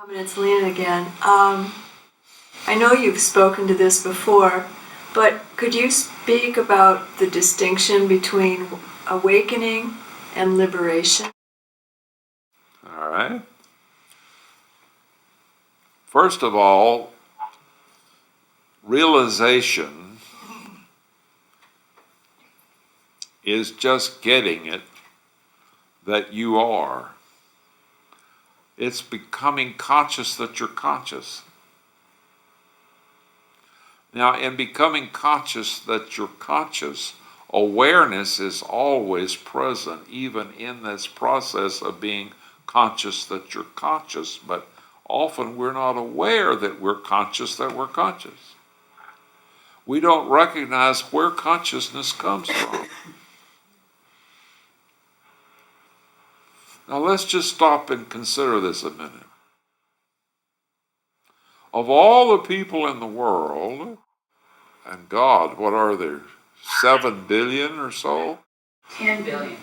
It's Lena again. I know you've spoken to this before, but could you speak about the distinction between awakening and liberation? All right. First of all, realization is just getting it that you are. It's becoming conscious that you're conscious. Now, in becoming conscious that you're conscious, awareness is always present, even in this process of being conscious that you're conscious, but often we're not aware that we're conscious that we're conscious. We don't recognize where consciousness comes from. Now let's just stop and consider this a minute. Of all the people in the world, and God, what are there, 7 billion or so? 10 billion.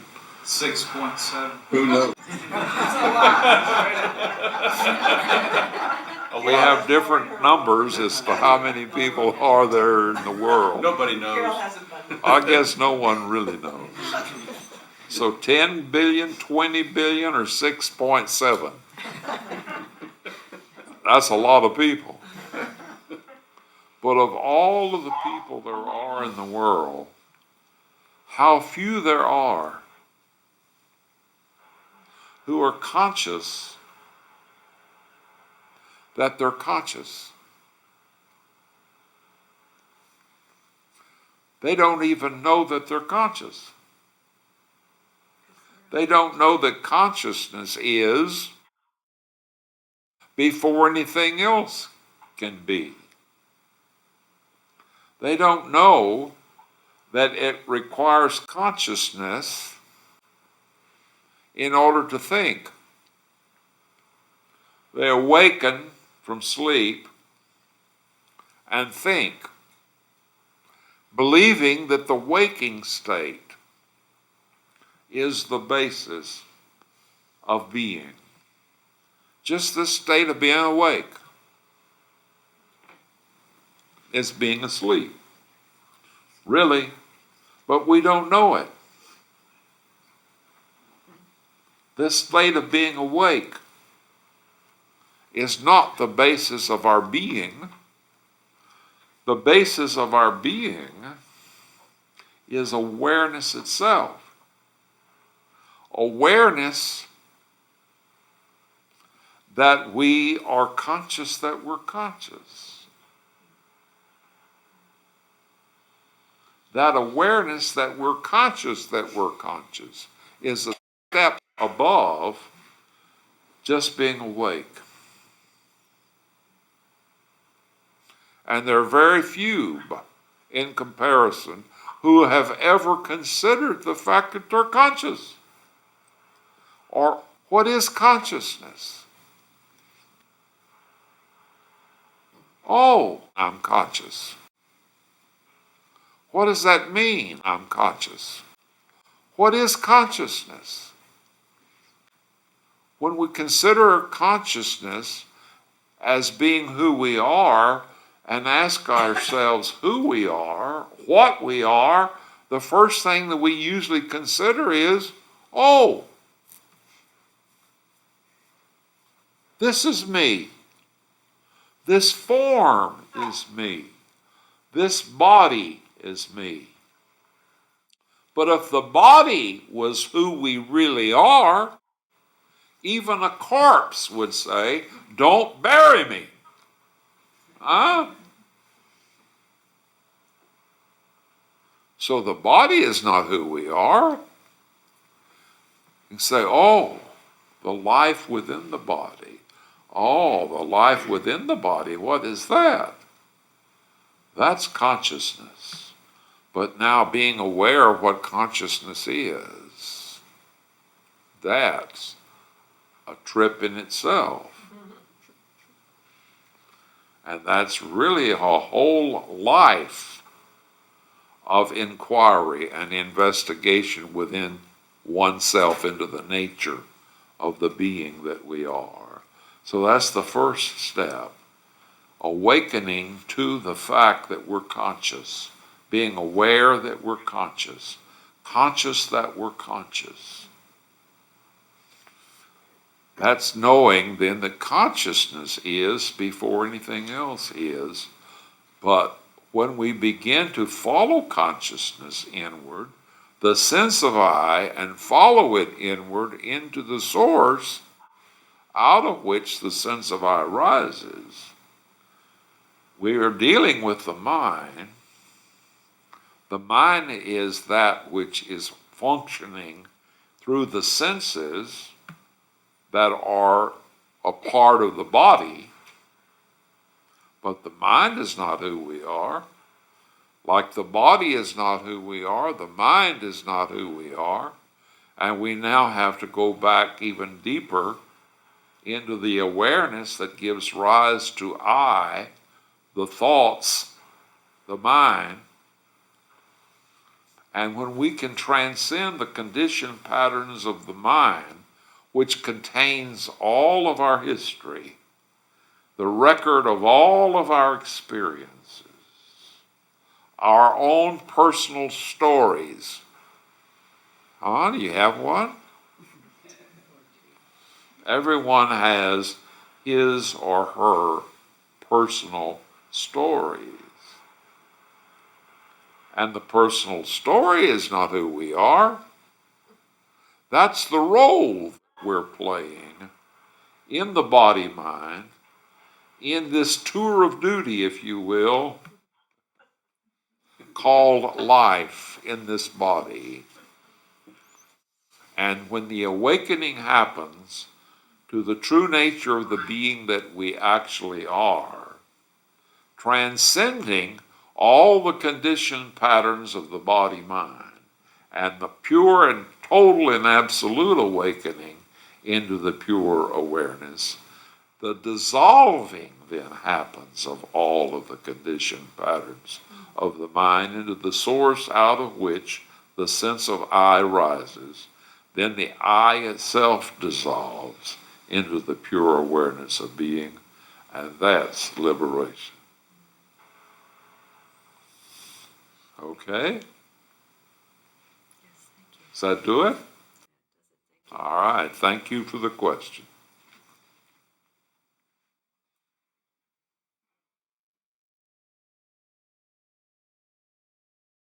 6.7. Who knows? We have different numbers as to how many people are there in the world. Nobody knows. I guess no one really knows. So 10 billion, 20 billion, or 6.7? That's a lot of people. But of all of the people there are in the world, how few there are who are conscious that they're conscious. They don't even know that they're conscious. They don't know that consciousness is before anything else can be. They don't know that it requires consciousness in order to think. They awaken from sleep and think, believing that the waking state is the basis of being. Just this state of being awake. It's being asleep. Really, but we don't know it. This state of being awake is not the basis of our being. The basis of our being is awareness itself. Awareness that we are conscious that we're conscious. That awareness that we're conscious is a step above just being awake. And there are very few, in comparison, who have ever considered the fact that they're conscious. Or what is consciousness? Oh, I'm conscious. What does that mean, I'm conscious? What is consciousness? When we consider consciousness as being who we are and ask ourselves who we are, what we are, the first thing that we usually consider is, oh, this is me. This form is me. This body is me. But if the body was who we really are, even a corpse would say, don't bury me. Huh? So the body is not who we are. You say, oh, the life within the body. Oh, the life within the body, what is that? That's consciousness. But now being aware of what consciousness is, that's a trip in itself. And that's really a whole life of inquiry and investigation within oneself into the nature of the being that we are. So that's the first step. Awakening to the fact that we're conscious. Being aware that we're conscious. Conscious that we're conscious. That's knowing then that consciousness is before anything else is. But when we begin to follow consciousness inward, the sense of I, and follow it inward into the source out of which the sense of I rises, we are dealing with the mind. The mind is that which is functioning through the senses that are a part of the body, but the mind is not who we are. Like the body is not who we are, the mind is not who we are, and we now have to go back even deeper into the awareness that gives rise to I, the thoughts, the mind. And when we can transcend the conditioned patterns of the mind, which contains all of our history, the record of all of our experiences, our own personal stories. Do you have one? Everyone has his or her personal stories. And the personal story is not who we are. That's the role we're playing in the body-mind, in this tour of duty, if you will, called life in this body. And when the awakening happens to the true nature of the being that we actually are, transcending all the conditioned patterns of the body-mind, and the pure and total and absolute awakening into the pure awareness, the dissolving then happens of all of the conditioned patterns of the mind into the source out of which the sense of I rises. Then the I itself dissolves into the pure awareness of being, and that's liberation. Okay? Does that do it? All right. Thank you for the question.